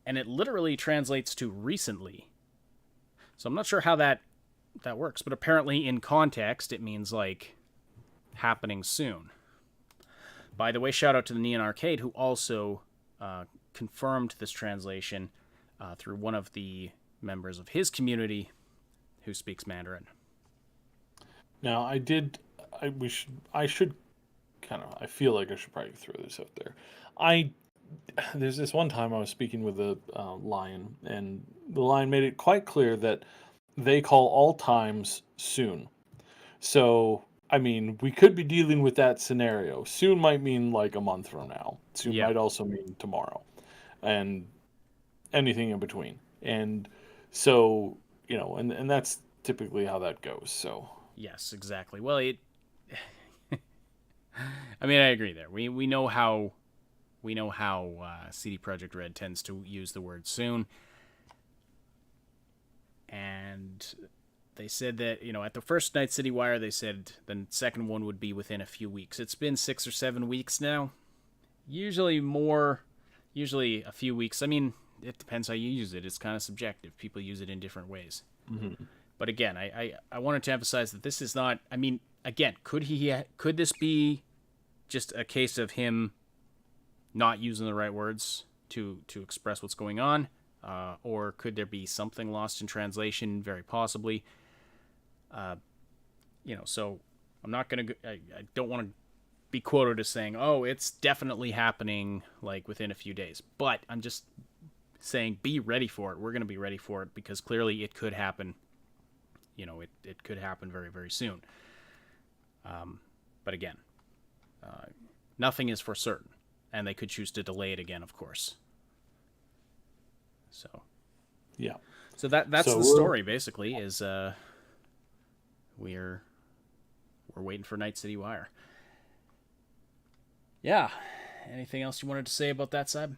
And it literally translates to recently. So I'm not sure how that works, but apparently in context it means like happening soon. By the way, shout out to the Neon Arcade, who also confirmed this translation through one of the members of his community who speaks Mandarin.
Now, I feel like I should probably throw this out there. There's this one time I was speaking with a lion, and the lion made it quite clear that they call all times soon. So, I mean, we could be dealing with that scenario. Soon might mean like a month from now. Soon might also mean tomorrow, and anything in between. And so, and that's typically how that goes. So.
Yes, exactly. Well, I mean, I agree there. We know how CD Projekt Red tends to use the word soon, and they said that at the first Night City Wire, they said the second one would be within a few weeks. It's been 6 or 7 weeks now. Usually a few weeks. I mean, it depends how you use it. It's kind of subjective. People use it in different ways. Mm-hmm. But again, I wanted to emphasize that this is not. I mean, again, could this be just a case of him not using the right words to express what's going on, or could there be something lost in translation? Very possibly. So I'm not gonna. I don't want to be quoted as saying, "Oh, it's definitely happening like within a few days." But I'm just saying, be ready for it. We're gonna be ready for it because clearly it could happen. It could happen very, very soon. But again, nothing is for certain, and they could choose to delay it again, of course. So,
yeah.
So that's the story basically. Is we're waiting for Night City Wire. Yeah. Anything else you wanted to say about that, Seb?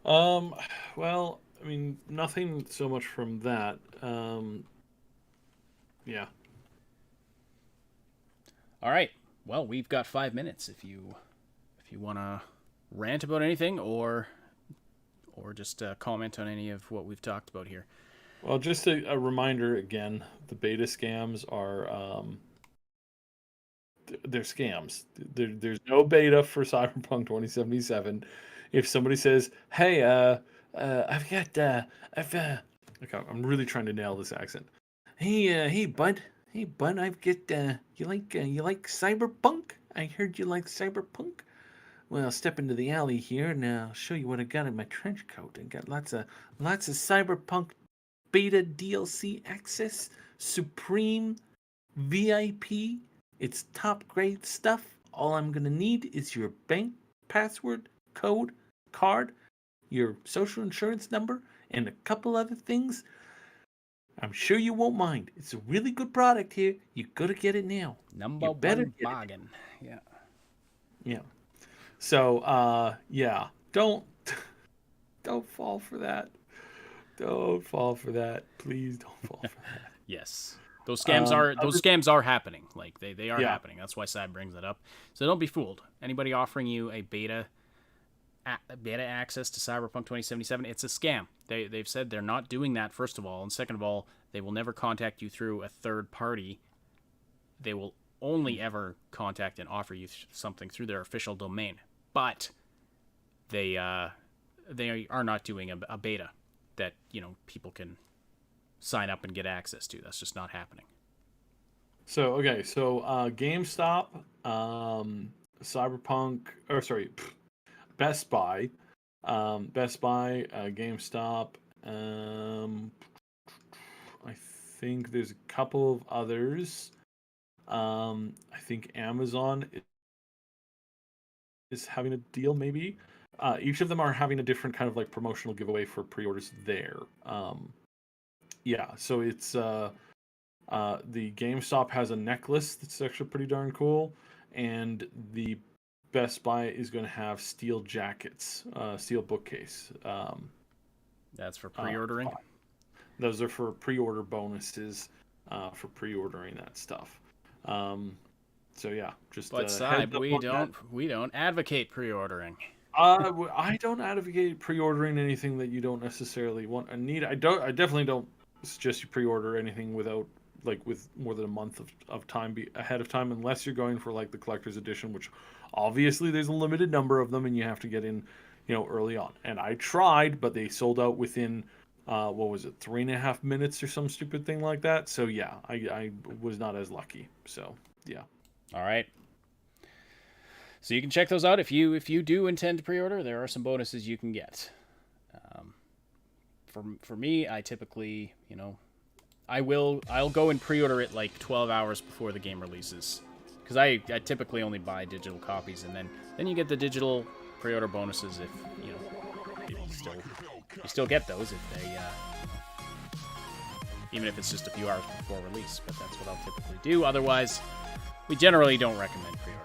Well, I mean, nothing so much from that. Yeah.
All right. Well, we've got 5 minutes if you want to rant about anything or just comment on any of what we've talked about here.
Well, just a reminder again, the beta scams are they're scams. There's no beta for Cyberpunk 2077. If somebody says, "Hey, I've got okay, I'm really trying to nail this accent. Hey, bud. Hey, bud. I've got you like Cyberpunk? I heard you like Cyberpunk. Well, step into the alley here, and I'll show you what I got in my trench coat. I got lots of Cyberpunk beta DLC access, Supreme VIP. It's top grade stuff. All I'm going to need is your bank password, code, card, your social insurance number, and a couple other things. I'm sure you won't mind. It's a really good product here. You got to get it now.
Number
You better
one
get it.
bargain. Yeah.
Yeah. So, yeah, don't fall for that. Don't fall for that. Please don't fall for that.
Yes. Those scams are happening. Like they are
Yeah.
happening. That's why Sad brings that up. So don't be fooled. Anybody offering you a beta access to Cyberpunk 2077, it's a scam. They've said they're not doing that, first of all, and second of all, they will never contact you through a third party. They will only ever contact and offer you something through their official domain. But they are not doing a beta that, people can sign up and get access to. That's just not happening.
So GameStop, Cyberpunk, or sorry, Best Buy, GameStop. I think there's a couple of others. I think Amazon is having a deal, maybe. Each of them are having a different kind of like promotional giveaway for pre-orders there. Yeah, so it's the GameStop has a necklace that's actually pretty darn cool, and the Best Buy is going to have steel jackets, steel bookcase.
That's for pre-ordering.
Those are for pre-order bonuses, for pre-ordering that stuff. So yeah, just. But
Cyb, we don't advocate pre-ordering.
I don't advocate pre-ordering anything that you don't necessarily want and need. I definitely don't suggest you pre-order anything with more than a month of time ahead of time, unless you're going for like the collector's edition, which obviously there's a limited number of them and you have to get in, early on. And I tried, but they sold out within 3.5 minutes or some stupid thing like that. So yeah, I was not as lucky. So yeah.
All right. So you can check those out if you do intend to pre-order. There are some bonuses you can get. For me, I typically, I'll go and pre-order it like 12 hours before the game releases, because I typically only buy digital copies, and then you get the digital pre-order bonuses if you still get those if they even if it's just a few hours before release. But that's what I'll typically do. Otherwise, we generally don't recommend pre-ordering.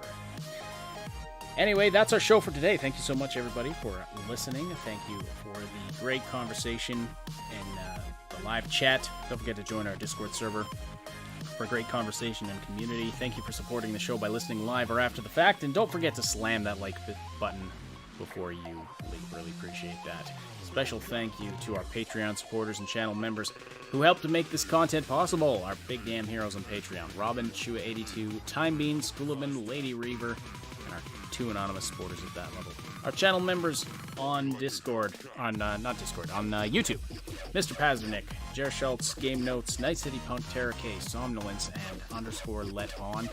Anyway, that's our show for today. Thank you so much, everybody, for listening. Thank you for the great conversation in the live chat. Don't forget to join our Discord server for great conversation and community. Thank you for supporting the show by listening live or after the fact. And don't forget to slam that like button before you leave. Really appreciate that. Special thank you to our Patreon supporters and channel members who helped to make this content possible. Our big damn heroes on Patreon: Robin, Shua82, Time Bean, Schoolman, Lady Reaver, and our 2 anonymous supporters at that level. Our channel members on Discord, on YouTube: Mr. Pazdernick, Jer Schultz, Game Notes, Night City Punk, Terra K, Somnolence, and _Let On.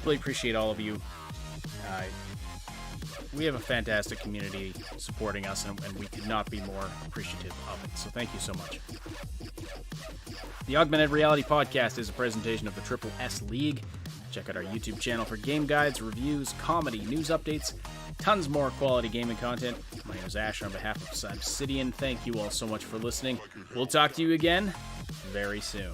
Really appreciate all of you. We have a fantastic community supporting us, and we could not be more appreciative of it. So thank you so much. The Augmented Reality Podcast is a presentation of the Triple S League. Check out our YouTube channel for game guides, reviews, comedy, news updates, tons more quality gaming content. My name is Ash on behalf of Obsidian. Thank you all so much for listening. We'll talk to you again very soon.